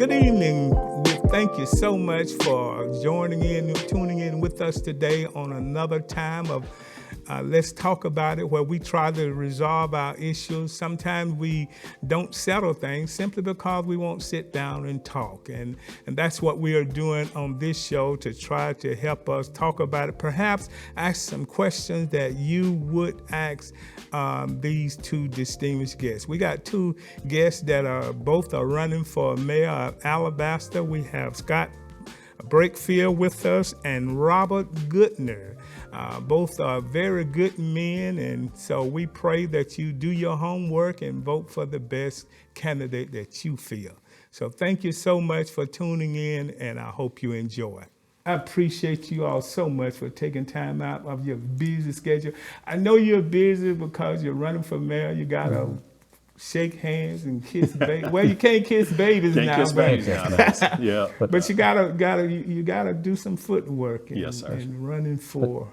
Good evening. We thank you so much for tuning in with us today on another time of Let's Talk About It, where we try to resolve our issues. Sometimes we don't settle things simply because we won't sit down and talk. And that's what we are doing on this show, to try to help us talk about it. Perhaps ask some questions that you would ask these two distinguished guests. We got two guests that are both running for mayor of Alabaster. We have Scott Brakefield with us and Robert Goodner. Both are very good men, and so we pray that you do your homework and vote for the best candidate that you feel. So thank you so much for tuning in, and I hope you enjoy. I appreciate you all so much for taking time out of your busy schedule. I know you're busy because you're running for mayor. You got to shake hands and kiss babies. Well, you can't kiss babies Can't now. kiss babies now. Yeah. But you gotta do some footwork. And, Yes, sir. And running for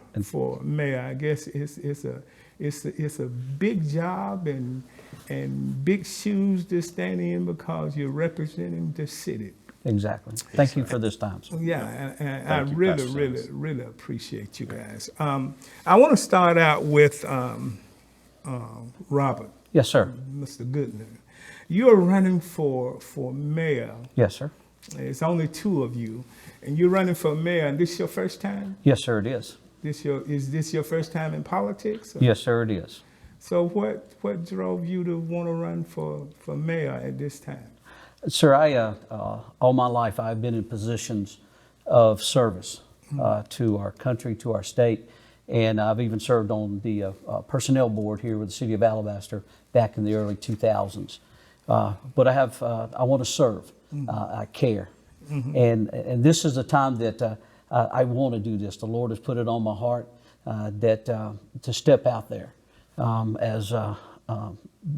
mayor, I guess it's a big job and big shoes to stand in because you're representing the city. Exactly. Thank you for this time. So, yeah, and I Thank you, really, Pastor really, James. really appreciate you guys. I want to start out with Robert, Yes, sir. Mr. Goodner. You're running for mayor. Yes, sir. It's only two of you, and you're running for mayor. And this your first time? Yes, sir, it is. Is this your first time in politics? Or? Yes, sir, it is. So what drove you to want to run for mayor at this time? Sir, all my life I've been in positions of service to our country, to our state, and I've even served on the personnel board here with the city of Alabaster back in the early 2000s. But I want to serve. I care, and this is the time that I want to do this. The Lord has put it on my heart to step out there, as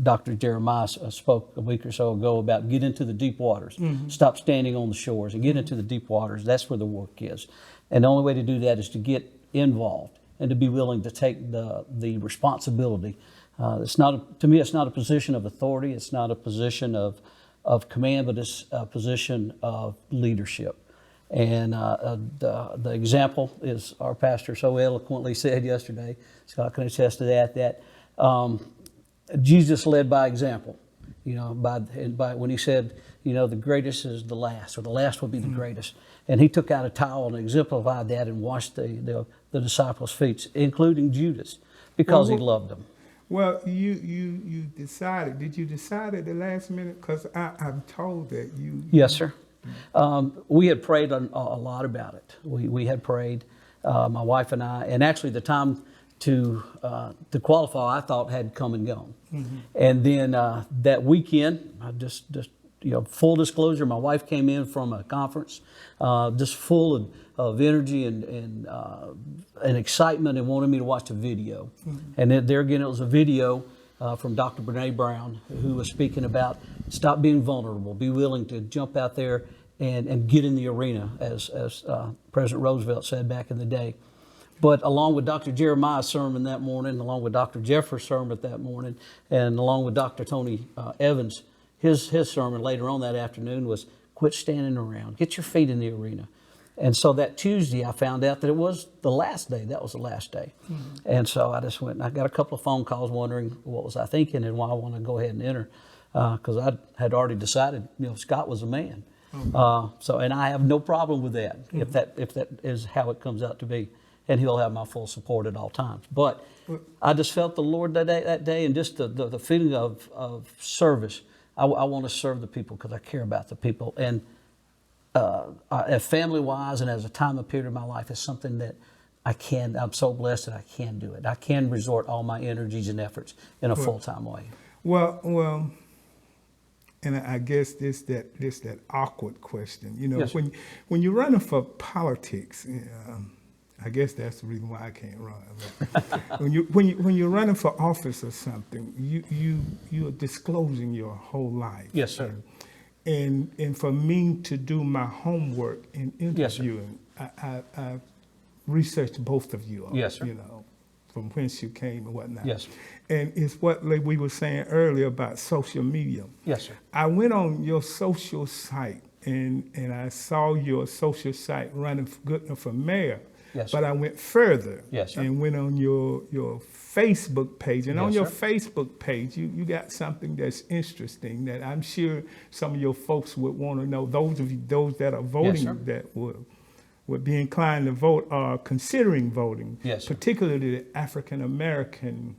Dr. Jeremiah spoke a week or so ago about get into the deep waters, stop standing on the shores and get into the deep waters. That's where the work is. And the only way to do that is to get involved and to be willing to take the responsibility. To me, it's not a position of authority. It's not a position of command, but it's a position of leadership. And the example is our pastor so eloquently said yesterday, Scott can attest to that Jesus led by example, by when he said, the greatest is the last, or the last will be the greatest. And he took out a towel and exemplified that and washed the disciples' feet, including Judas, because he loved them. Well, you decided. Did you decide at the last minute? Because I'm told that you. Yes, sir. We had prayed a lot about it. We had prayed, my wife and I, and actually the time to qualify, I thought had come and gone. And then that weekend, I just full disclosure, my wife came in from a conference, just full of energy and excitement, and wanted me to watch a video. And there again, it was a video from Dr. Brene Brown, who was speaking about stop being vulnerable, be willing to jump out there and get in the arena, as President Roosevelt said back in the day. But along with Dr. Jeremiah's sermon that morning, along with Dr. Jeffers' sermon that morning, and along with Dr. Tony Evans, his sermon later on that afternoon was quit standing around, get your feet in the arena. And so that Tuesday, I found out that it was the last day. That was the last day. And so I just went, and I got a couple of phone calls wondering what was I thinking and why I wanted to go ahead and enter, because I had already decided, Scott was a man. And I have no problem with that, if that is how it comes out to be. And he'll have my full support at all times. But I just felt the Lord that day, and just the feeling of service. I want to serve the people because I care about the people. And family-wise and as a time of period in my life is something that I'm so blessed that I can do it. I can resort all my energies and efforts in a full-time way. Well, and I guess this that awkward question. Yes, when you're running for politics, I guess that's the reason why I can't run. when you're running for office or something, you're disclosing your whole life. Yes, sir. And for me to do my homework in interviewing, I researched both of you. Yes, sir. From whence you came and whatnot. Yes. And it's what we were saying earlier about social media. Yes, sir. I went on your social site and I saw your social site running for Goodner for mayor. Yes, But sir. I went further Yes, sir. and went on your Facebook page. And on Yes, your sir. Facebook page, you got something that's interesting that I'm sure some of your folks would want to know. Those that are voting sir. that would be inclined to vote are considering voting, Yes, sir. particularly the African American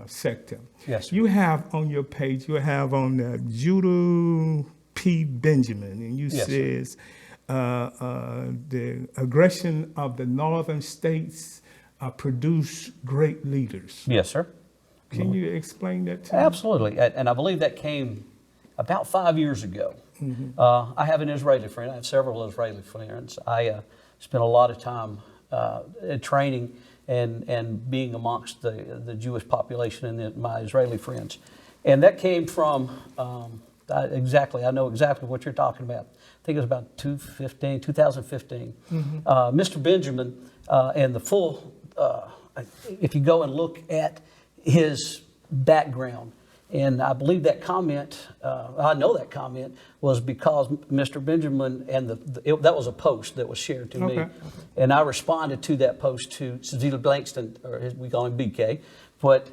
sector. Yes, sir. You have on your page, you have on there Judah P. Benjamin, and you Yes, sir. says the aggression of the northern states produce great leaders. Yes, sir. Can you explain that to me? Absolutely. And I believe that came about 5 years ago. I have an Israeli friend. I have several Israeli friends. I spent a lot of time training and being amongst the Jewish population and my Israeli friends. And that came from, I know exactly what you're talking about. I think it was about 2015. Mr. Benjamin and the full, if you go and look at his background, and I believe that comment, I know that comment was because Mr. Benjamin and that was a post that was shared to me. Okay. And I responded to that post to Cedilla Blankston, or we call him BK. But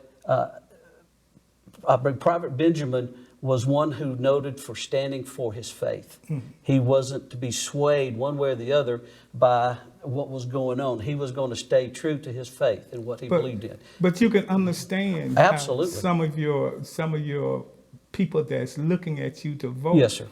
Private Benjamin was one who noted for standing for his faith. He wasn't to be swayed one way or the other by what was going on. He was going to stay true to his faith and what he believed in. But you can understand Absolutely. how some of your people that's looking at you to vote. Yes, sir.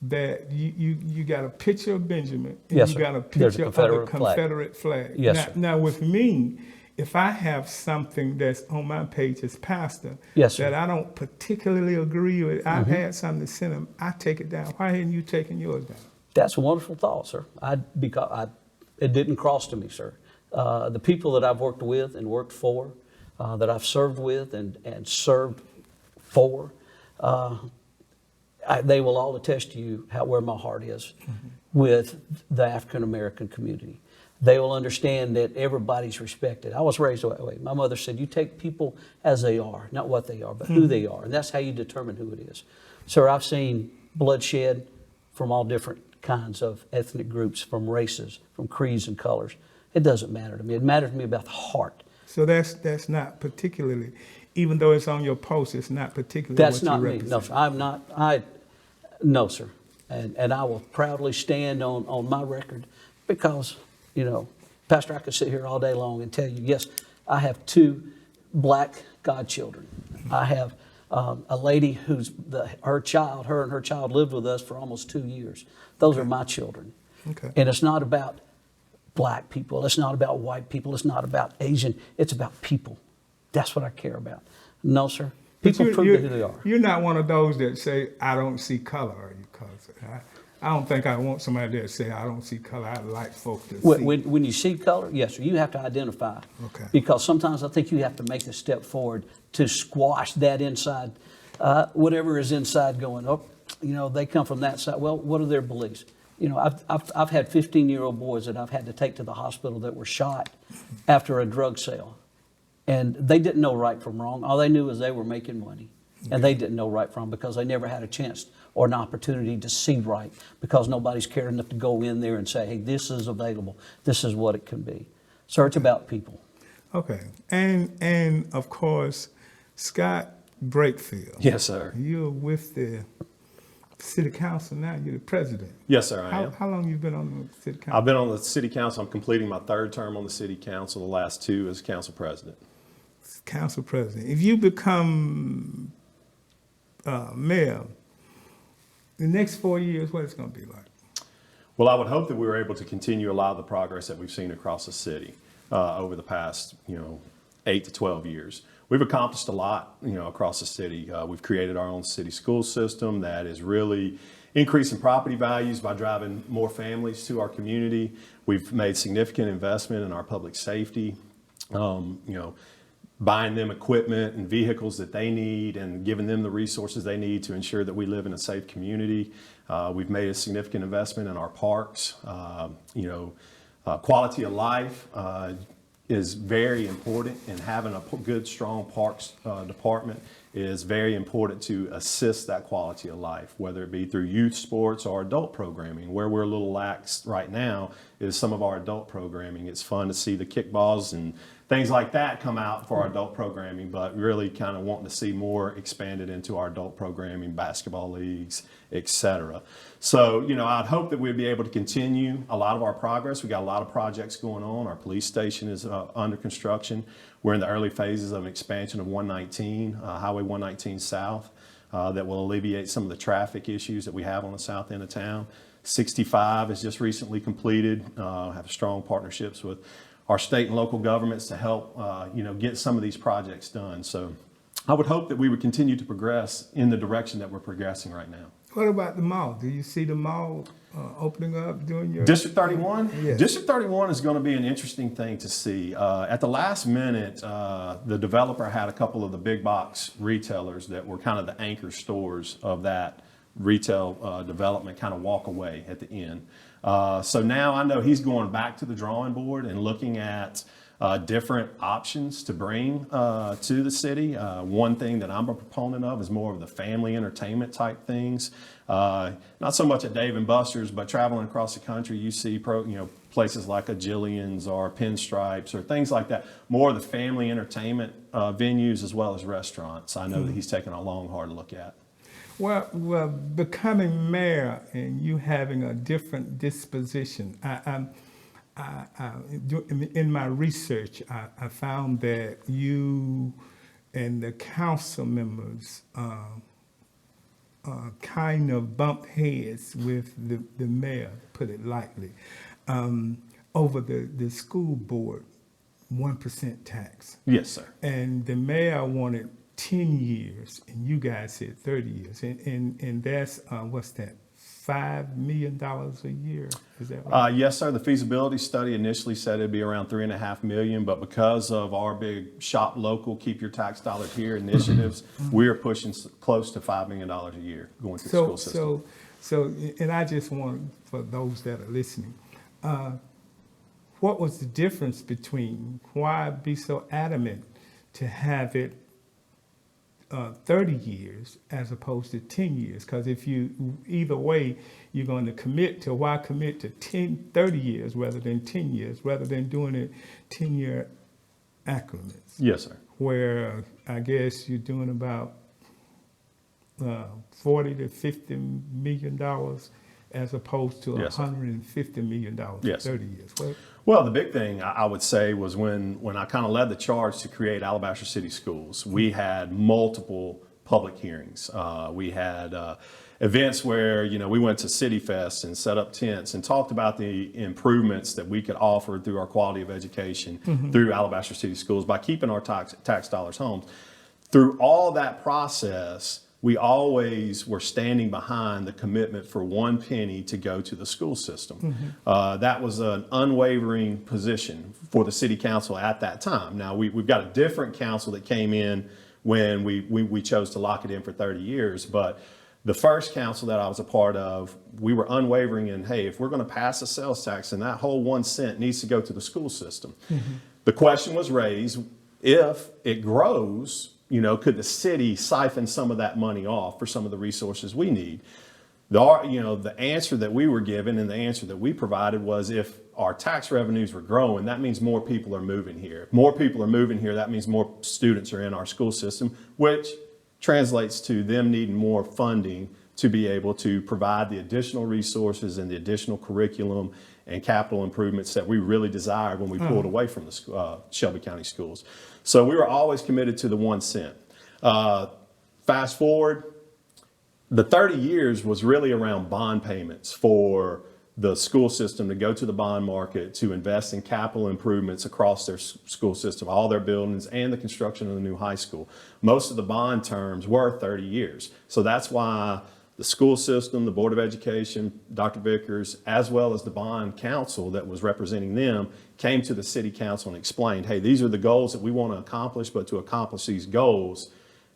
That you got a picture of Benjamin and Yes, you sir. got a There's a picture of the Confederate flag. Confederate flag. Yes, now, sir. now with me, if I have something that's on my page as pastor Yes, sir. that I don't particularly agree with, I've had something to send them, I take it down. Why hadn't you taken yours down? That's a wonderful thought, sir. It didn't cross to me, sir. The people that I've worked with and worked for, that I've served with and served for, they will all attest to you where my heart is with the African American community. They will understand that everybody's respected. I was raised that way. My mother said, you take people as they are, not what they are, but who they are. And that's how you determine who it is. Sir, I've seen bloodshed from all different kinds of ethnic groups, from races, from creeds and colors. It doesn't matter to me. It matters to me about the heart. So that's not particularly, even though it's on your post, it's not particularly That's what not you me. represent. No, sir. I'm not. No, sir. And I will proudly stand on my record because, Pastor, I could sit here all day long and tell you, yes, I have 2 black godchildren. I have a lady who's her and her child lived with us for almost 2 years. Those are my children. Okay. And it's not about black people. It's not about white people. It's not about Asian. It's about people. That's what I care about. No, sir. But People prove who they are. You're not one of those that say, I don't see color, are you? Because I don't think I want somebody that say, I don't see color. I like folks to see. When you see color, yes, sir, you have to identify. Okay. Because sometimes I think you have to make a step forward to squash that inside, whatever is inside going, they come from that side. Well, what are their beliefs? I've had 15-year-old boys that I've had to take to the hospital that were shot after a drug sale. And they didn't know right from wrong. All they knew was they were making money. And they didn't know right from wrong because they never had a chance or an opportunity to see right because nobody's cared enough to go in there and say, hey, this is available. This is what it can be. So it's about people. Okay. And of course, Scott Brakefield. Yes, sir. You're with the city council now. You're the president. Yes, sir, I am. How long you been on the city council? I've been on the city council. I'm completing my 3rd term on the city council, the last 2 as council president. Council president. If you become mayor, the next 4 years, what it's going to be like? Well, I would hope that we were able to continue a lot of the progress that we've seen across the city over the past, 8 to 12 years. We've accomplished a lot, across the city. We've created our own city school system that is really increasing property values by driving more families to our community. We've made significant investment in our public safety, buying them equipment and vehicles that they need and giving them the resources they need to ensure that we live in a safe community. We've made a significant investment in our parks. Quality of life is very important, and having a good, strong parks department is very important to assist that quality of life, whether it be through youth sports or adult programming. Where we're a little lax right now is some of our adult programming. It's fun to see the kickballs and things like that come out for our adult programming, but really kind of wanting to see more expanded into our adult programming, basketball leagues, etc. So, I'd hope that we'd be able to continue a lot of our progress. We got a lot of projects going on. Our police station is under construction. We're in the early phases of an expansion of 119, Highway 119 South, that will alleviate some of the traffic issues that we have on the south end of town. 65 is just recently completed. Have strong partnerships with our state and local governments to help, get some of these projects done. So I would hope that we would continue to progress in the direction that we're progressing right now. What about the mall? Do you see the mall opening up during your District 31? Yes. District 31 is going to be an interesting thing to see. At the last minute, the developer had a couple of the big box retailers that were kind of the anchor stores of that retail development kind of walk away at the end. So now I know he's going back to the drawing board and looking at different options to bring to the city. One thing that I'm a proponent of is more of the family entertainment type things. Not so much at Dave & Buster's, but traveling across the country, you see places like a Jillian's or Pinstripes or things like that. More of the family entertainment venues as well as restaurants. I know that he's taken a long, hard look at. Well, becoming mayor and you having a different disposition, in my research, I found that you and the council members kind of bump heads with the mayor, to put it lightly, over the school board 1% tax. Yes, sir. And the mayor wanted 10 years, and you guys said 30 years. And that's, what's that, $5 million a year? Is that right? Yes, sir. The feasibility study initially said it'd be around $3.5 million, but because of our big shop local, keep your tax dollars here initiatives, we're pushing close to $5 million a year going through the school system. So, and I just want, for those that are listening, what was the difference between why be so adamant to have it 30 years as opposed to 10 years? Because if you, either way, you're going to commit to, why commit to 30 years rather than 10 years, rather than doing it 10-year increments? Yes, sir. Where I guess you're doing about 40 to 50 million dollars as opposed to Yes, sir. $150 million for Yes, sir. 30 years. Well, the big thing I would say was when I kind of led the charge to create Alabaster City Schools, we had multiple public hearings. We had events where, we went to City Fest and set up tents and talked about the improvements that we could offer through our quality of education through Alabaster City Schools by keeping our tax dollars home. Through all that process, we always were standing behind the commitment for 1 penny to go to the school system. That was an unwavering position for the city council at that time. Now, we've got a different council that came in when we chose to lock it in for 30 years. But the first council that I was a part of, we were unwavering in, hey, if we're going to pass a sales tax, then that whole 1 cent needs to go to the school system. The question was raised, if it grows, could the city siphon some of that money off for some of the resources we need? The answer that we were given and the answer that we provided was, if our tax revenues were growing, that means more people are moving here. If more people are moving here, that means more students are in our school system, which translates to them needing more funding to be able to provide the additional resources and the additional curriculum and capital improvements that we really desired when we pulled away from the Shelby County schools. So we were always committed to the 1 cent. Fast forward, the 30 years was really around bond payments for the school system to go to the bond market to invest in capital improvements across their school system, all their buildings, and the construction of the new high school. Most of the bond terms were 30 years. So that's why the school system, the Board of Education, Dr. Vickers, as well as the bond council that was representing them, came to the city council and explained, hey, these are the goals that we want to accomplish, but to accomplish these goals,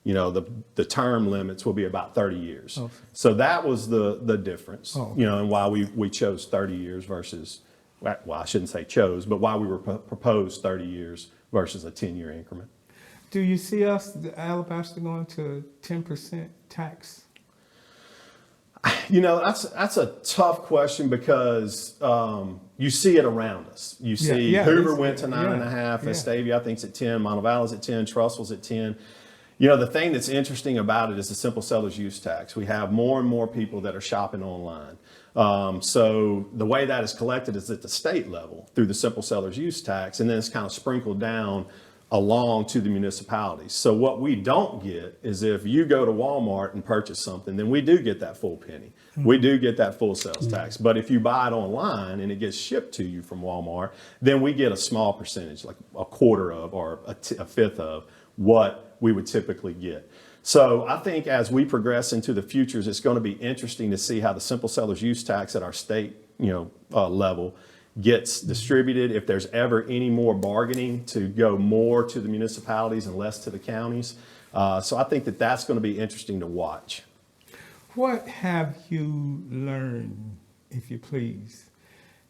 the term limits will be about 30 years. Okay. So that was the difference, and why we chose 30 years versus, well, I shouldn't say chose, but why we were proposed 30 years versus a 10-year increment. Do you see us, the Alabaster, going to 10% tax? You know, that's a tough question because you see it around us. You see Hoover went to 9.5, Vestavia I think's at 10, Montevallo's at 10, Trussell's at 10. You know, the thing that's interesting about it is the simple seller's use tax. We have more and more people that are shopping online. So the way that is collected is at the state level through the simple seller's use tax, and then it's kind of sprinkled down along to the municipalities. So what we don't get is if you go to Walmart and purchase something, then we do get that full penny. We do get that full sales tax. But if you buy it online and it gets shipped to you from Walmart, then we get a small percentage, like a quarter of or a fifth of what we would typically get. So I think as we progress into the futures, it's going to be interesting to see how the simple seller's use tax at our state, level gets distributed. If there's ever any more bargaining to go more to the municipalities and less to the counties. So I think that that's going to be interesting to watch. What have you learned, if you please,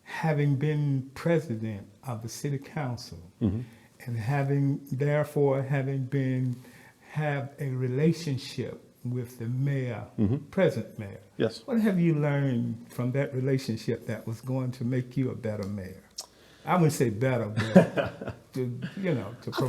having been president of the city council and having have a relationship with the mayor, present mayor? Yes. What have you learned from that relationship that was going to make you a better mayor? I wouldn't say better, but to perform. I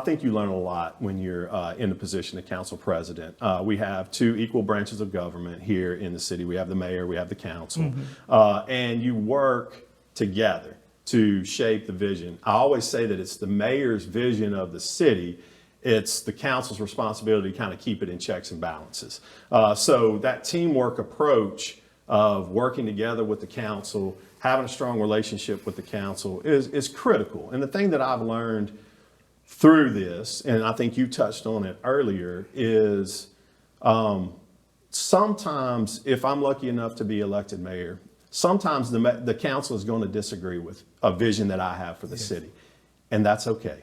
think you learn a lot when you're in the position of council president. We have two equal branches of government here in the city. We have the mayor, we have the council, and you work together to shape the vision. I always say that it's the mayor's vision of the city. It's the council's responsibility to kind of keep it in checks and balances. So that teamwork approach of working together with the council, having a strong relationship with the council is critical. And the thing that I've learned through this, and I think you touched on it earlier, is sometimes if I'm lucky enough to be elected mayor, sometimes the council is going to disagree with a vision that I have for the city. And that's okay.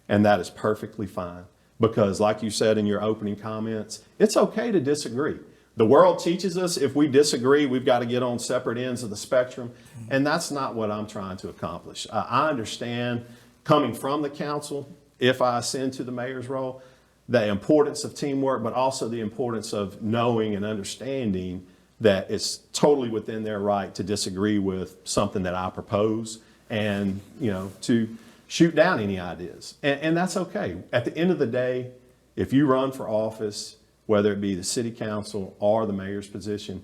And that is perfectly fine because like you said in your opening comments, it's okay to disagree. The world teaches us if we disagree, we've got to get on separate ends of the spectrum. And that's not what I'm trying to accomplish. I understand coming from the council, if I ascend to the mayor's role, the importance of teamwork, but also the importance of knowing and understanding that it's totally within their right to disagree with something that I propose and, to shoot down any ideas. And that's okay. At the end of the day, if you run for office, whether it be the city council or the mayor's position,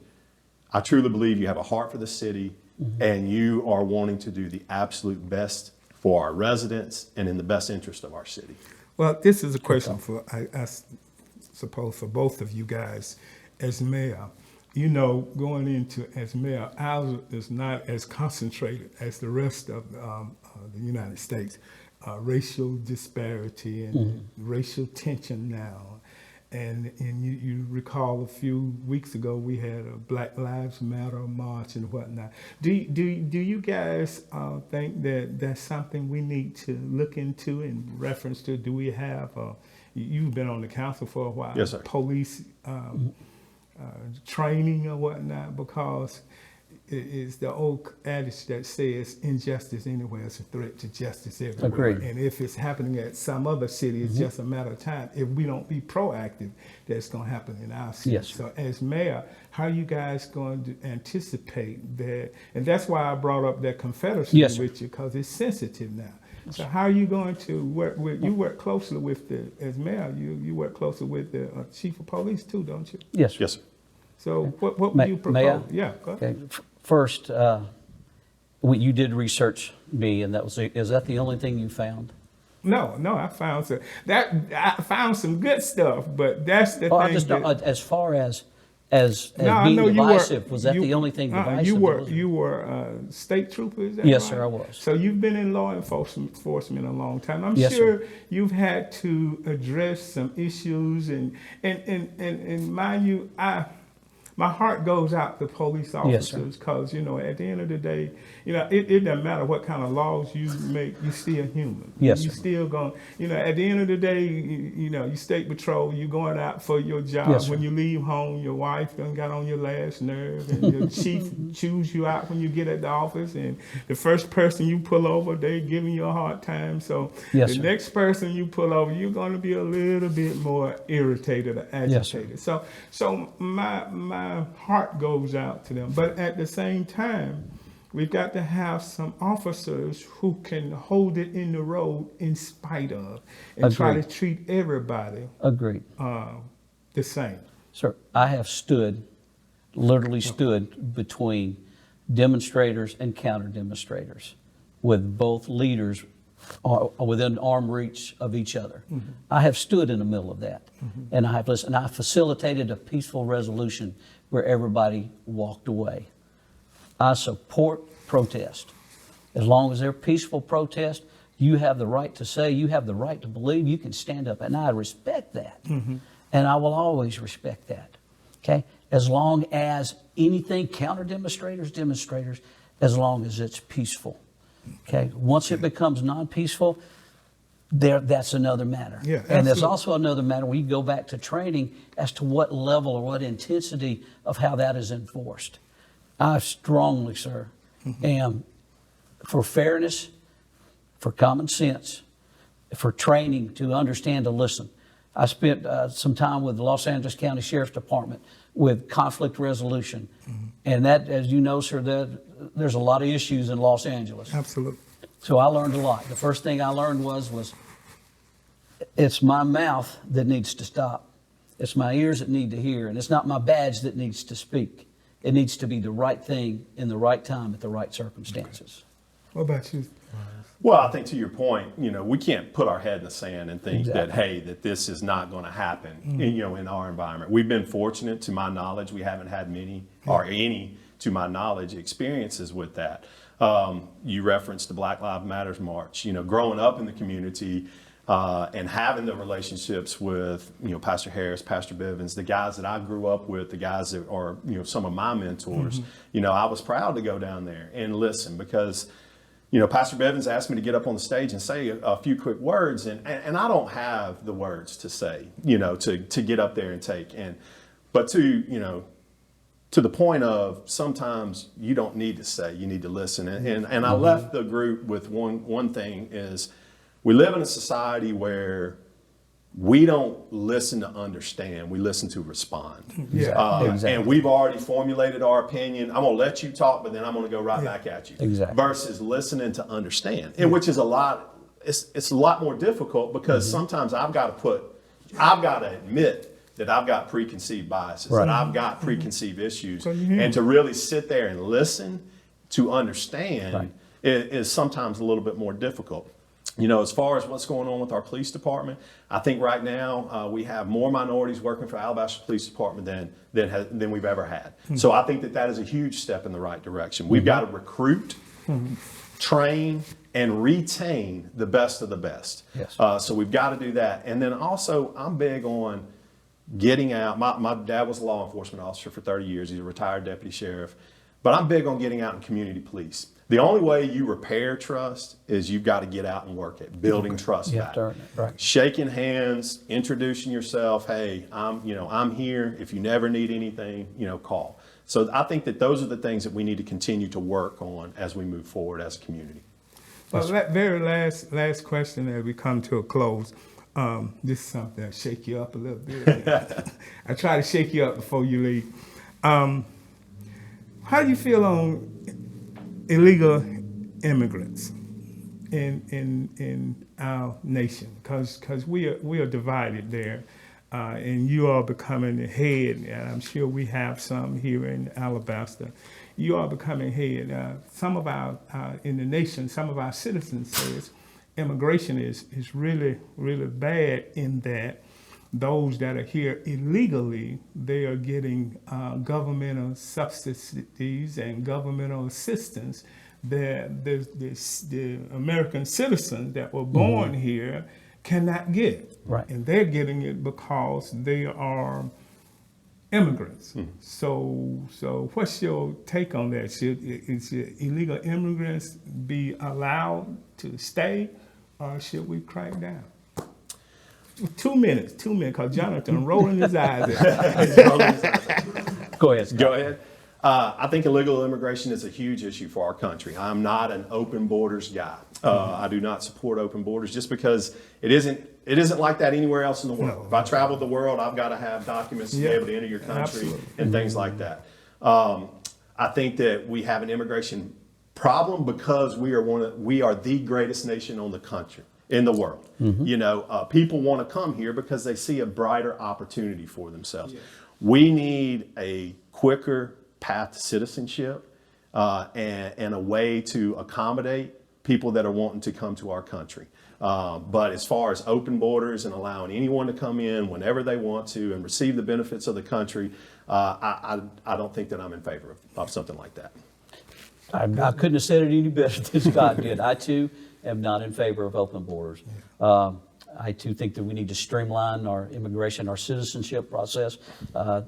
I truly believe you have a heart for the city and you are wanting to do the absolute best for our residents and in the best interest of our city. Well, this is a question for, I suppose, for both of you guys as mayor. Going into as mayor, ours is not as concentrated as the rest of the United States. Racial disparity and racial tension now. And you recall a few weeks ago we had a Black Lives Matter march and whatnot. Do you guys think that that's something we need to look into in reference to? Do we have you've been on the council for a while? Yes, sir. Police training or whatnot, because it is the old adage that says injustice anywhere is a threat to justice everywhere. Agreed. And if it's happening at some other city, it's just a matter of time. If we don't be proactive, that's going to happen in our city. Yes. So as mayor, how are you guys going to anticipate that? And that's why I brought up that Confederacy with you, because it's sensitive now. So how are you going to work with, you work closely with as mayor, you work closely with the chief of police too, don't you? Yes, sir. Yes, sir. So what would you propose? May I? Yeah, go ahead. Okay. First, you did research me, and is that the only thing you found? No, I found some good stuff, but that's the thing. As far as being divisive, was that the only thing divisive? You were state trooper, is that Yes, right? sir, I was. So you've been in law enforcement a long time. I'm Yes, sure sir. you've had to address some issues and mind you, my heart goes out to police Yes, sir. officers because, at the end of the day, it doesn't matter what kind of laws you make, you're still human. Yes, You sir. still going, at the end of the day, you state patrol, you're going out for your job. Yes, sir. When you leave home, your wife done got on your last nerve, and your chief chews you out when you get at the office, and the first person you pull over, they giving you a hard time. So Yes, the sir. next person you pull over, you're going to be a little bit more irritated or Yes, sir. agitated. So my heart goes out to them. But at the same time, we've got to have some officers who can hold it in the road in spite of, and try to Agreed. treat everybody Agreed. the same. Sir, I have literally stood between demonstrators and counter demonstrators with both leaders within arm reach of each other. I have stood in the middle of that, and I have listened. I facilitated a peaceful resolution where everybody walked away. I support protest. As long as they're peaceful protest, you have the right to say, you have the right to believe, you can stand up, and I respect that. And I will always respect that. Okay? As long as anything, counter demonstrators, as long as it's peaceful. Okay? Once it becomes non-peaceful, that's another matter. Yeah, and there's absolutely. also another matter when you go back to training as to what level or what intensity of how that is enforced. I strongly, sir, am for fairness, for common sense, for training to understand to listen. I spent some time with the Los Angeles County Sheriff's Department with conflict resolution. And that, as you know, sir, there's a lot of issues in Los Angeles. Absolutely. So I learned a lot. The first thing I learned was it's my mouth that needs to stop. It's my ears that need to hear. And it's not my badge that needs to speak. It needs to be the right thing in the right time at the right circumstances. What about you? Well, I think to your point, we can't put our head in the sand and think that, Exactly. hey, that this is not going to happen, in our environment. We've been fortunate, to my knowledge, we haven't had many or any, to my knowledge, experiences with that. You referenced the Black Lives Matters March. Growing up in the community and having the relationships with, Pastor Harris, Pastor Bivens, the guys that I grew up with, the guys that are, some of my mentors, I was proud to go down there and listen because Pastor Bevins asked me to get up on the stage and say a few quick words, and I don't have the words to say, to get up there and take. But to the point of sometimes you don't need to say, you need to listen. And I left the group with one thing is we live in a society where we don't listen to understand, we listen to respond. Yeah. Exactly. And we've already formulated our opinion. I'm gonna let you talk, but then I'm gonna go right back at you. Exactly. Versus listening to understand, and which is it's a lot more difficult because sometimes I've got to admit that I've got preconceived biases, Right. that I've got preconceived issues, So you hear and to really sit there and listen to understand Right. is sometimes a little bit more difficult. As far as what's going on with our police department, I think right now we have more minorities working for Alabaster Police Department than we've ever had. So I think that is a huge step in the right direction. We've got to recruit, train, and retain the best of the best. Yes. So we've got to do that. And then also, I'm big on getting out. My dad was a law enforcement officer for 30 years. He's a retired deputy sheriff. But I'm big on getting out in community police. The only way you repair trust is you've got to get out and work it, building trust You have back. to earn it, right. Shaking hands, introducing yourself. Hey, I'm here. If you never need anything, call. So I think that those are the things that we need to continue to work on as we move forward as a community. Well, that very last question as we come to a close. This is something that shake you up a little bit. I try to shake you up before you leave. How do you feel on illegal immigrants in our nation? Because we are divided there, and you are becoming the head, and I'm sure we have some here in Alabaster. You are becoming head. Some of our in the nation, some of our citizens says immigration is really, really bad in that those that are here illegally, they are getting governmental subsidies and governmental assistance that the American citizens that were born here cannot get. Right. And they're getting it because they are immigrants. So what's your take on that? Should illegal immigrants be allowed to stay, or should we crack down? 2 minutes, because Jonathan rolling his eyes at Go ahead, Scott. Go ahead. I think illegal immigration is a huge issue for our country. I'm not an open borders guy. I do not support open borders just because it isn't like that anywhere else in the world. No. If I travel the world, I've got to have documents to be able to enter your country Absolutely. and things like that. I think that we have an immigration problem because we are the greatest nation on the country. In the world, you know, people want to come here because they see a brighter opportunity for themselves. We need a quicker path to citizenship and a way to accommodate people that are wanting to come to our country. But as far as open borders and allowing anyone to come in whenever they want to and receive the benefits of the country, I don't think that I'm in favor of something like that. I couldn't have said it any better than Scott did. I too am not in favor of open borders. I too think that we need to streamline our immigration, our citizenship process.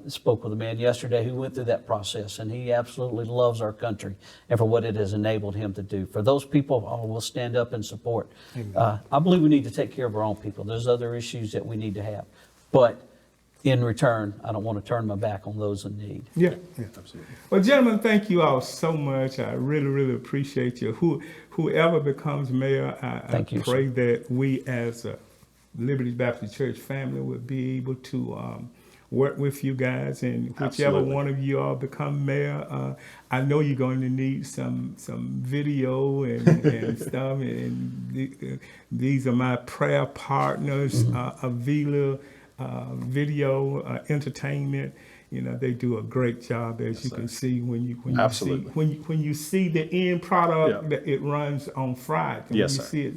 Spoke with a man yesterday who went through that process, and he absolutely loves our country and for what it has enabled him to do. For those people, I will stand up and support. I believe we need to take care of our own people. There's other issues that we need to have, but in return, I don't want to turn my back on those in need. Yeah. Absolutely. Well, gentlemen, thank you all so much. I really, really appreciate you. Whoever becomes mayor, I Thank you, pray that we as a Liberty Baptist Church family would be able to work with you guys, and whichever Absolutely. one of you all become mayor, I know you're going to need some video and stuff. And these are my prayer partners, Avila Video Entertainment. You know, they do a great job, as you can see when you see the end product. That it runs on Friday. When Yes, you sir. see it,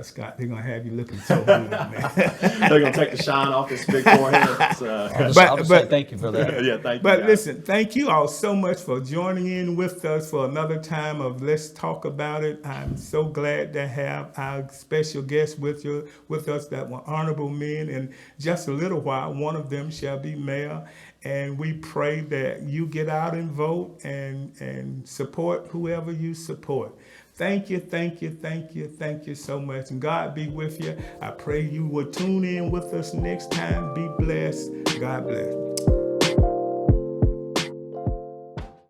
Scott, they're gonna have you looking so good, man. They're going to take the shine off this big forehead. So. I'll just say thank you for that. Yeah, thank you. But guys. listen, thank you all so much for joining in with us for another time of Let's Talk About It. I'm so glad to have our special guests with us that were honorable men. And just a little while, one of them shall be mayor. And we pray that you get out and vote and support whoever you support. Thank you so much. And God be with you. I pray you will tune in with us next time. Be blessed. God bless.